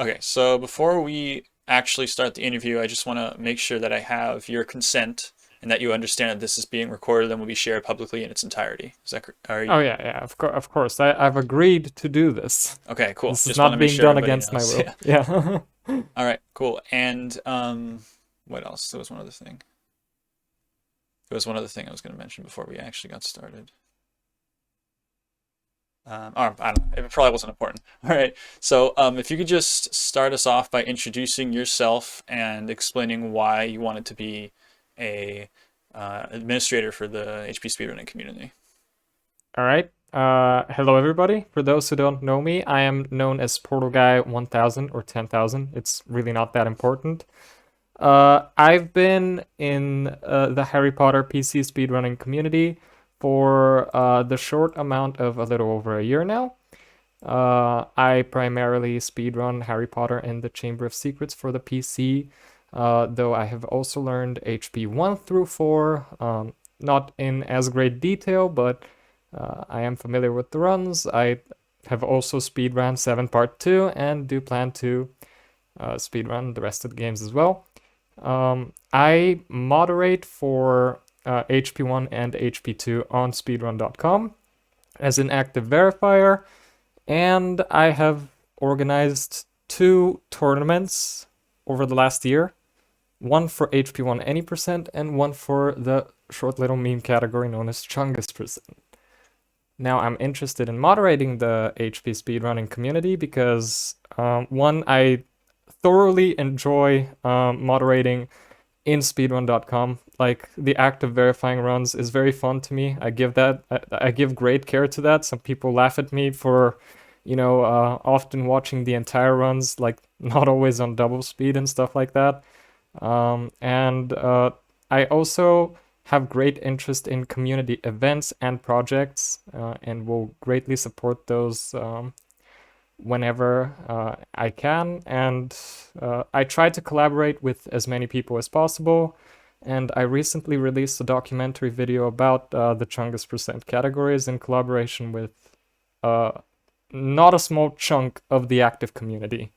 Okay, so before we actually start the interview, I just want to make sure that I have your consent and that you understand that this is being recorded and will be shared publicly in its entirety. Are you? Oh yeah, yeah, of course. I've agreed to do this. Okay, cool. This is Just want to not make being sure done everybody against my knows. will. Yeah. Yeah. All right, cool. And what else? There was one other thing. There was one other thing I was going to mention before we actually got started. Or, I don't know. It probably wasn't important. All right. So, if you could just start us off by introducing yourself and explaining why you wanted to be a administrator for the HP speedrunning community. All right. Hello everybody. For those who don't know me, I am known as PortalGuy10000 or 10,000. It's really not that important. I've been in the Harry Potter PC speedrunning community for the short amount of a little over a year now. I primarily speedrun Harry Potter and the Chamber of Secrets for the PC, though I have also learned HP 1 through 4, not in as great detail, but I am familiar with the runs. I have also speedrun 7 Part 2 and do plan to speedrun the rest of the games as well. I moderate for HP1 and HP2 on speedrun.com as an active verifier, and I have organized 2 tournaments over the last year. One for HP1 any percent and one for the short little meme category known as Chungus percent. Now I'm interested in moderating the HP speedrunning community because one, I thoroughly enjoy moderating in speedrun.com. Like the active verifying runs is very fun to me. I give great care to that. Some people laugh at me for, often watching the entire runs, like not always on double speed and stuff like that. And I also have great interest in community events and projects, and will greatly support those whenever I can. And I try to collaborate with as many people as possible. And I recently released a documentary video about the Chungus percent categories in collaboration with not a small chunk of the active community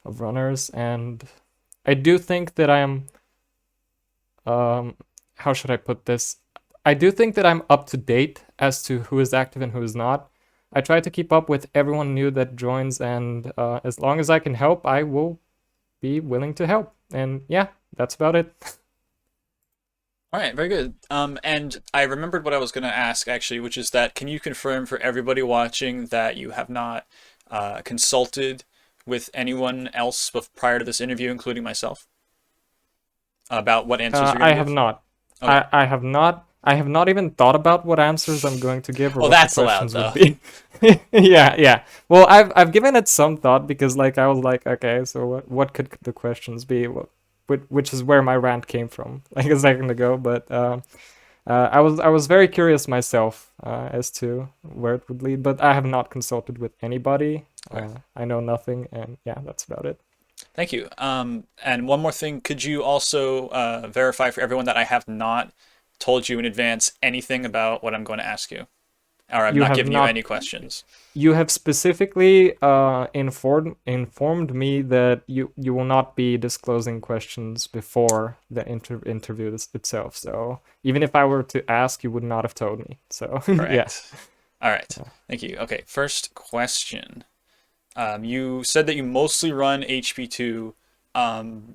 of runners. And I do think that I am, how should I put this? I do think that I'm up to date as to who is active and who is not. I try to keep up with everyone new that joins, and as long as I can help, I will be willing to help. And yeah, that's about it. All right, very good. And I remembered what I was going to ask actually, which is that can you confirm for everybody watching that you have not consulted with anyone else prior to this interview, including myself, about what answers you're going I to have give? not. Okay. I have not. I have not even thought about what answers I'm going to give or Well, what the that's allowed questions would though. be. Yeah, yeah. Well, I've given it some thought because like I was like, okay, so what could the questions be? Which is where my rant came from like a second ago. But I was very curious myself as to where it would lead, but I have not consulted with anybody. Okay. I know nothing, and yeah, that's about it. Thank you. And one more thing, could you also verify for everyone that I have not told you in advance anything about what I'm going to ask you, or I've You not have given you not any questions? You have specifically informed me that you will not be disclosing questions before the interview itself. So even if I were to ask, you would not have told me. So yeah. Correct. All right. Thank you. Okay, first question. You said that you mostly run HP2.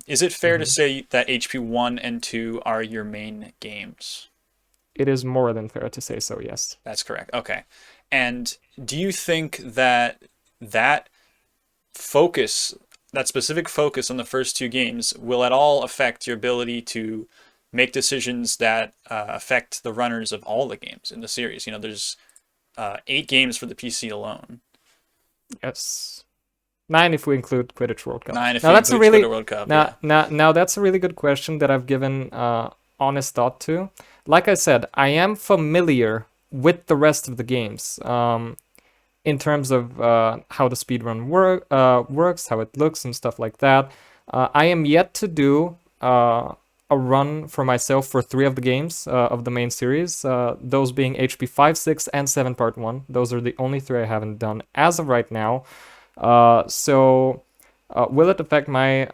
Is it fair to Mhm. say that HP1 and 2 are your main games? It is more than fair to say so. Yes. That's correct. Okay. And do you think that that focus, that specific focus on the first two games, will at all affect your ability to make decisions that affect the runners of all the games in the series? You know, there's 8 games for the PC alone, Yes. 9 if we include Quidditch World Cup. 9 if Now you that's a include Twitter really World Cup. Yeah. now that's a really good question that I've given honest thought to. Like I said, I am familiar with the rest of the games. In terms of how the speedrun works, how it looks, and stuff like that. I am yet to do a run for myself for 3 of the games of the main series, those being HP 5, 6, and 7 Part 1. Those are the only 3 I haven't done as of right now. So Will it affect my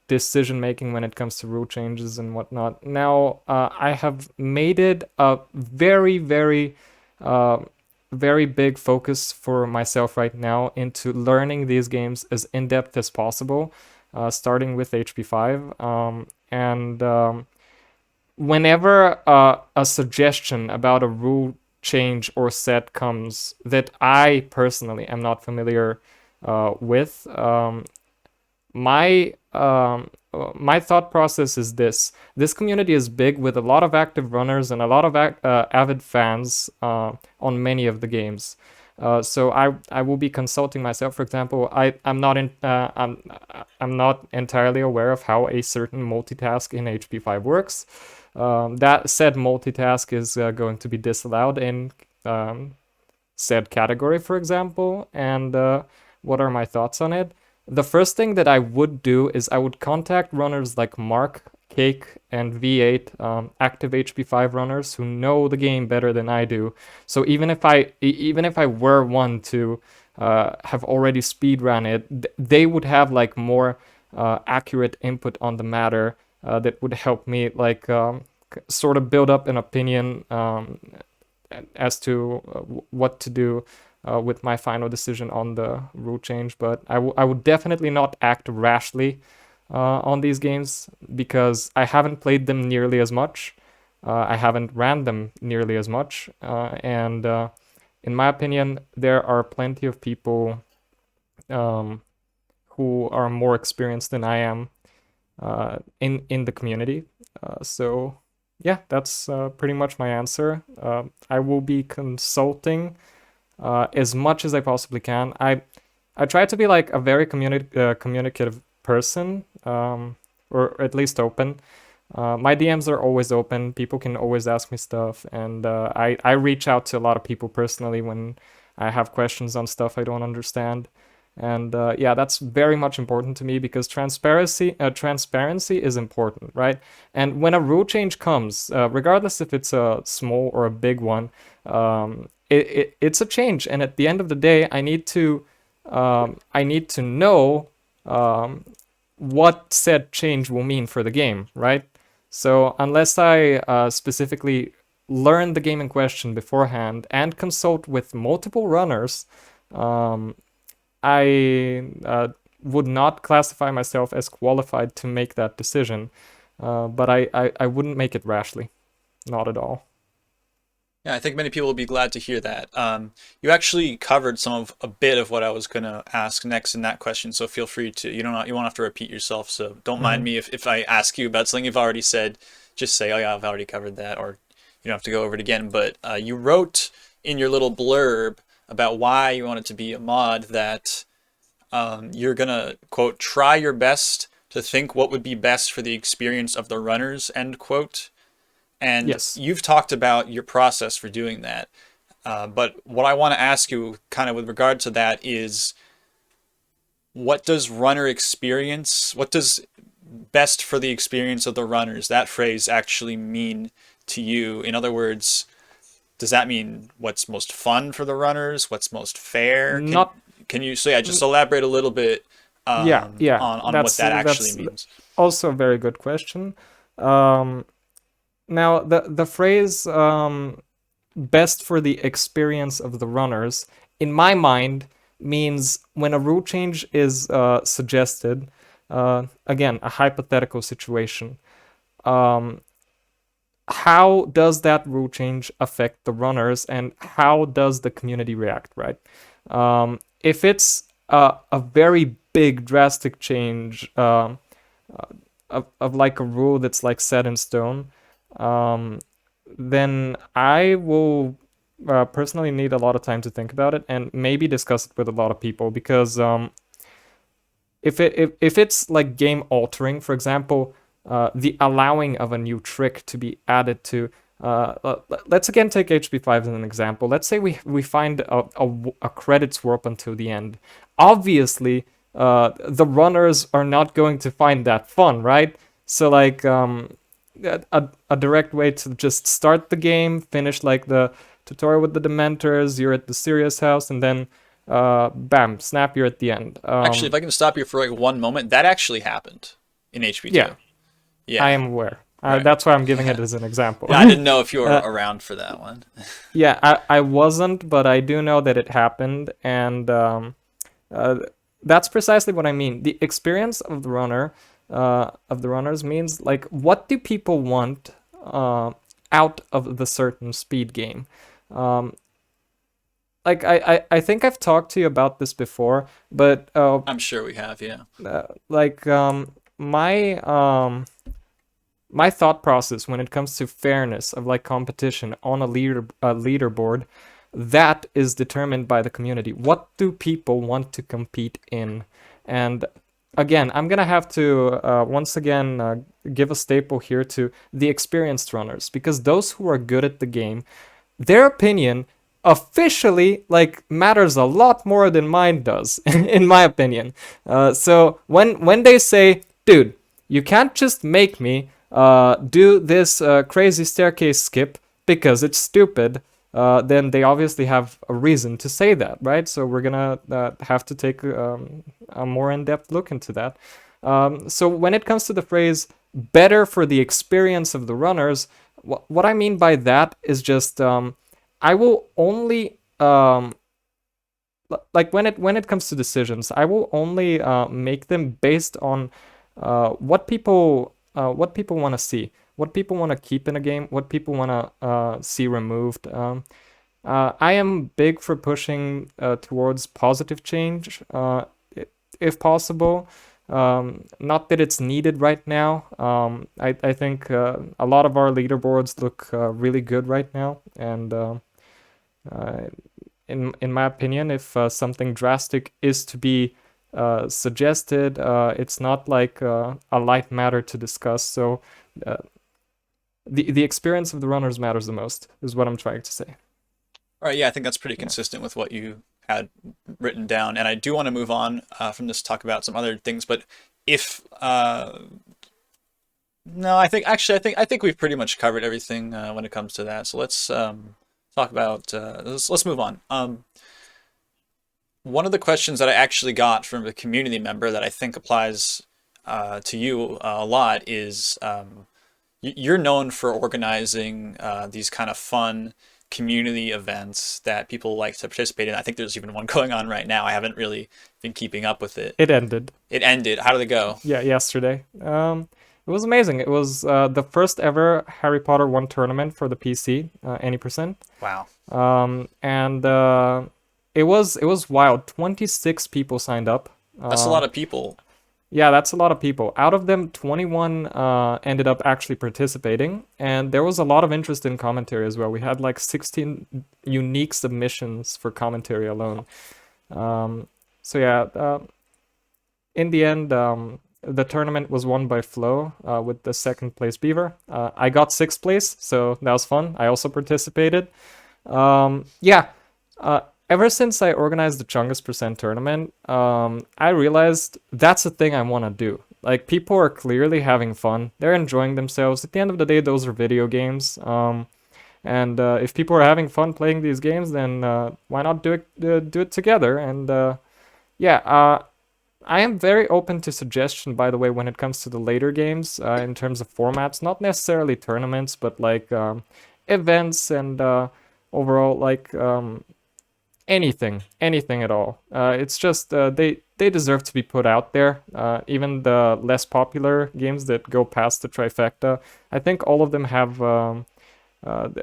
decision making when it comes to rule changes and whatnot? Now, I have made it a uh, very big focus for myself right now into learning these games as in depth as possible, starting with HP5. And Whenever a suggestion about a rule change or set comes that I personally am not familiar with, my thought process is this: this community is big with a lot of active runners and a lot of avid fans on many of the games. So I will be consulting myself. For example, I'm not entirely aware of how a certain multitask in HP5 works. That said multitask is going to be disallowed in said category, for example. And what are my thoughts on it? The first thing that I would do is I would contact runners like Mark, Cake, and V8, active HP5 runners who know the game better than I do. So even if I were one to have already speedrun it, they would have like more accurate input on the matter that would help me like sort of build up an opinion as to what to do with my final decision on the rule change. But I would definitely not act rashly on these games because I haven't played them nearly as much. I haven't ran them nearly as much. And in my opinion, there are plenty of people um, who are more experienced than I am in the community. So yeah, that's pretty much my answer. I will be consulting as much as I possibly can. I try to be like a very communicative person, or at least open. My DMs are always open. People can always ask me stuff, and I reach out to a lot of people personally when I have questions on stuff I don't understand. And yeah, that's very much important to me because transparency is important, right? And when a rule change comes, regardless if it's a small or a big one, it's a change. And at the end of the day, I need to know um, what said change will mean for the game, right? So unless I specifically learn the game in question beforehand and consult with multiple runners, um, I would not classify myself as qualified to make that decision. But I wouldn't make it rashly, not at all. Yeah, I think many people will be glad to hear that. You actually covered a bit of what I was going to ask next in that question, so feel free to, you won't have to repeat yourself, so don't mind Mhm. me if I ask you about something you've already said, just say, oh yeah, I've already covered that, or you don't have to go over it again. But you wrote in your little blurb about why you wanted to be a mod that you're gonna, quote, try your best to think what would be best for the experience of the runners, end quote. And Yes. you've talked about your process for doing that. But what I want to ask you, kind of with regard to that, is what does runner experience, what does best for the experience of the runners, that phrase actually mean to you? In other words, does that mean what's most fun for the runners? What's most fair? Not. Can you, so yeah, just elaborate a little bit Yeah, yeah. on what that actually means? Also a very good question. Um, Now the phrase "best for the experience of the runners" in my mind means when a rule change is suggested. Again, a hypothetical situation. Um, how does that rule change affect the runners, and how does the community react? Right. If it's a very big, drastic change. Of like a rule that's like set in stone, um, then I will personally need a lot of time to think about it and maybe discuss it with a lot of people because if it's like game altering, for example, the allowing of a new trick to be added to. Let's again take HP5 as an example. Let's say we find a credits warp until the end. Obviously, the runners are not going to find that fun, right? So like a direct way to just start the game, finish like the tutorial with the Dementors, you're at the Sirius house, and then Bam, snappier at the end. Actually, if I can stop you for like one moment, that actually happened in Yeah, HB2. I Yeah, am aware. right. That's why I'm giving it Yeah. as an example. Yeah, I didn't know if you were uh, around for that one. yeah, I wasn't, but I do know that it happened, and uh, that's precisely what I mean. The experience of the runners means like, what do people want out of the certain speed game? Um, like I think I've talked to you about this before, but I'm sure we have, yeah. like my thought process when it comes to fairness of like competition on a leaderboard, that is determined by the community. What do people want to compete in? And again, I'm gonna have to once again give a staple here to the experienced runners, because those who are good at the game, their opinion officially like matters a lot more than mine does in my opinion. So when they say, dude, you can't just make me do this crazy staircase skip because it's stupid, then they obviously have a reason to say that, right? So we're gonna have to take a more in-depth look into that. So when it comes to the phrase better for the experience of the runners, what I mean by that is just I will only like when it comes to decisions, I will only make them based on what people want to see, what people want to keep in a game, what people want to see removed. I am big for pushing towards positive change, if possible. Not that it's needed right now. I think a lot of our leaderboards look really good right now, and uh, in my opinion, if something drastic is to be suggested, it's not like a light matter to discuss. So uh, the experience of the runners matters the most, is what I'm trying to say. All right, yeah, I think that's pretty Yeah. consistent with what you had written down. And I do want to move on from this, talk about some other things. But if no, I think we've pretty much covered everything when it comes to that. So let's talk about let's move on. One of the questions that I actually got from a community member that I think applies to you a lot is you're known for organizing these kind of fun community events that people like to participate in. I think there's even one going on right now. I haven't really been keeping up with it. It ended. It ended. How did it go? Yeah, yesterday. It was amazing. It was the first ever Harry Potter 1 tournament for the PC, any percent. Wow. And it was wild. 26 people signed up. That's a lot of people. Yeah, that's a lot of people. Out of them, 21 ended up actually participating, and there was a lot of interest in commentary as well. We had like 16 unique submissions for commentary alone. So yeah, in the end, the tournament was won by Flo with the second place Beaver. I got sixth place, so that was fun. I also participated. Yeah, ever since I organized the Chungus Percent tournament, I realized that's the thing I want to do. Like, people are clearly having fun. They're enjoying themselves. At the end of the day, those are video games. And if people are having fun playing these games, then why not do it together? And yeah, I am very open to suggestion, by the way, when it comes to the later games in terms of formats. Not necessarily tournaments, but like events and overall like anything at all. It's just they deserve to be put out there. Even the less popular games that go past the trifecta, I think all of them have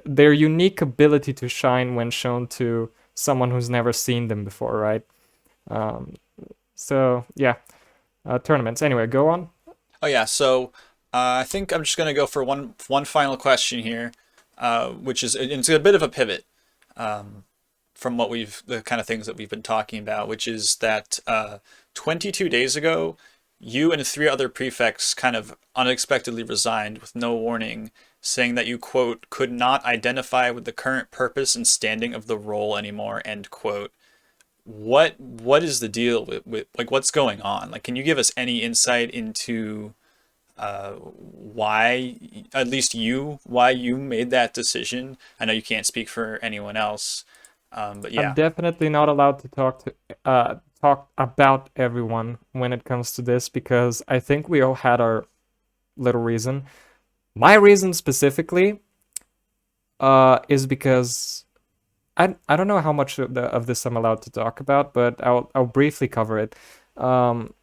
their unique ability to shine when shown to someone who's never seen them before, right? Um, so yeah, tournaments. Anyway, go on. Oh yeah. So I think I'm just gonna go for one final question here, which is it's a bit of a pivot. From what the kind of things that we've been talking about, which is that 22 days ago, you and three other prefects kind of unexpectedly resigned with no warning, saying that you, quote, could not identify with the current purpose and standing of the role anymore, end quote. What is the deal with like what's going on? Like, can you give us any insight into why, at least you, why you made that decision? I know you can't speak for anyone else, But I'm yeah. definitely not allowed to talk about everyone when it comes to this because I think we all had our little reason. My reason specifically is because I don't know how much of this I'm allowed to talk about, but I'll briefly cover it. Um,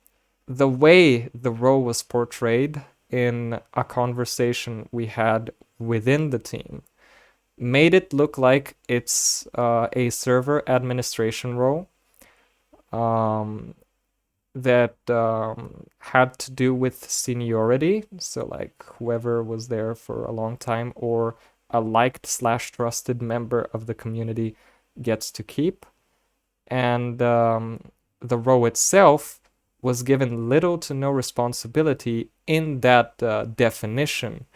the way the role was portrayed in a conversation we had within the team made it look like it's a server administration role um, that had to do with seniority. So, like, whoever was there for a long time or a liked slash trusted member of the community gets to keep. And the row itself was given little to no responsibility in that definition,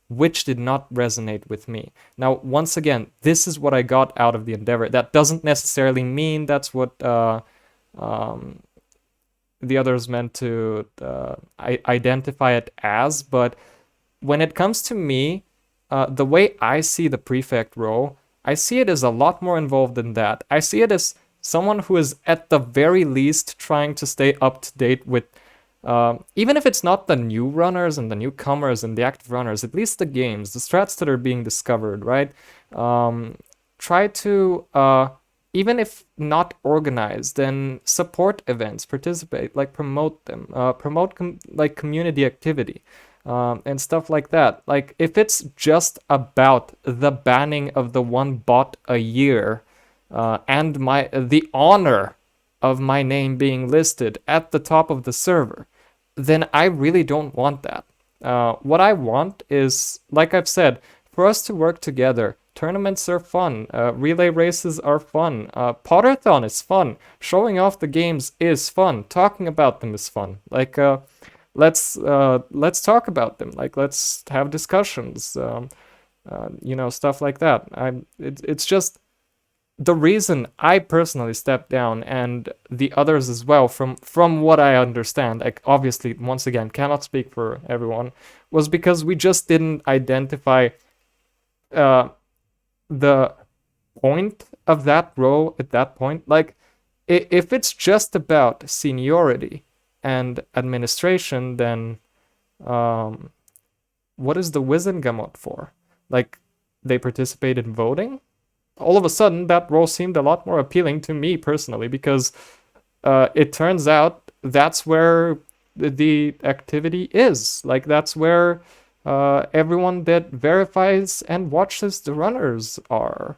which did not resonate with me. Now, once again, this is what I got out of the endeavor. That doesn't necessarily mean that's what um, the others meant to identify it as, but when it comes to me, the way I see the prefect role, I see it as a lot more involved than that. I see it as someone who is at the very least trying to stay up to date with, even if it's not the new runners and the newcomers and the active runners, at least the games, the strats that are being discovered, right? Um, Try to, even if not organize, then support events, participate, like promote them, like community activity and stuff like that. Like, if it's just about the banning of the one bot a year and the honor of my name being listed at the top of the server, then I really don't want that. What I want is, like I've said, for us to work together. Tournaments are fun. Relay races are fun. Potterthon is fun. Showing off the games is fun. Talking about them is fun. Like, let's talk about them. Like, let's have discussions. Stuff like that. It's just the reason I personally stepped down and the others as well, from what I understand, like, obviously, once again, cannot speak for everyone, was because we just didn't identify uh, the point of that role at that point. Like, if it's just about seniority and administration, then um, what is the Wizengamot for? Like, they participate in voting? All of a sudden, that role seemed a lot more appealing to me personally because it turns out that's where the activity is. Like, that's where everyone that verifies and watches the runners are.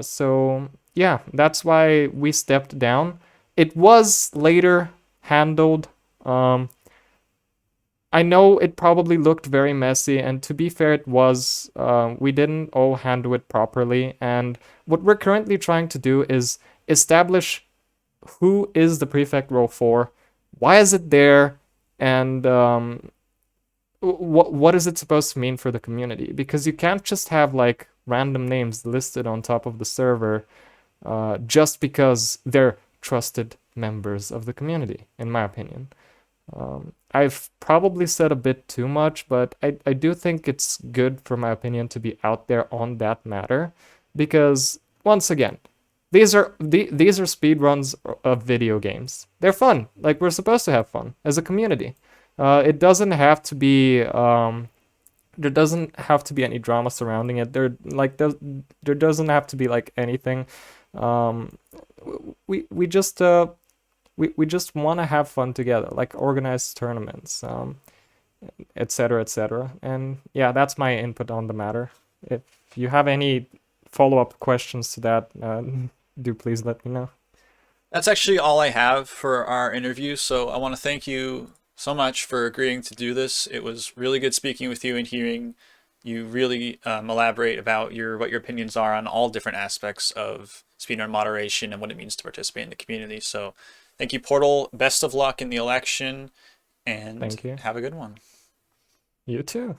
So, yeah, that's why we stepped down. It was later handled. Um, I know it probably looked very messy, and to be fair, it was. We didn't all handle it properly, and what we're currently trying to do is establish who is the prefect role for, why is it there, and what is it supposed to mean for the community? Because you can't just have like random names listed on top of the server just because they're trusted members of the community, in my opinion. I've probably said a bit too much, but I do think it's good, for my opinion, to be out there on that matter, because once again, these are speed runs of video games. They're fun. Like, we're supposed to have fun as a community. It doesn't have to be there doesn't have to be any drama surrounding it. There doesn't have to be like anything. Um, we just we just want to have fun together, like organize tournaments, etc., etc. And yeah, that's my input on the matter. If you have any follow-up questions to that, do please let me know. That's actually all I have for our interview. So I want to thank you so much for agreeing to do this. It was really good speaking with you and hearing you really elaborate about what your opinions are on all different aspects of speedrun moderation and what it means to participate in the community. So thank you, Portal. Best of luck in the election and Thank you. have a good one. You too.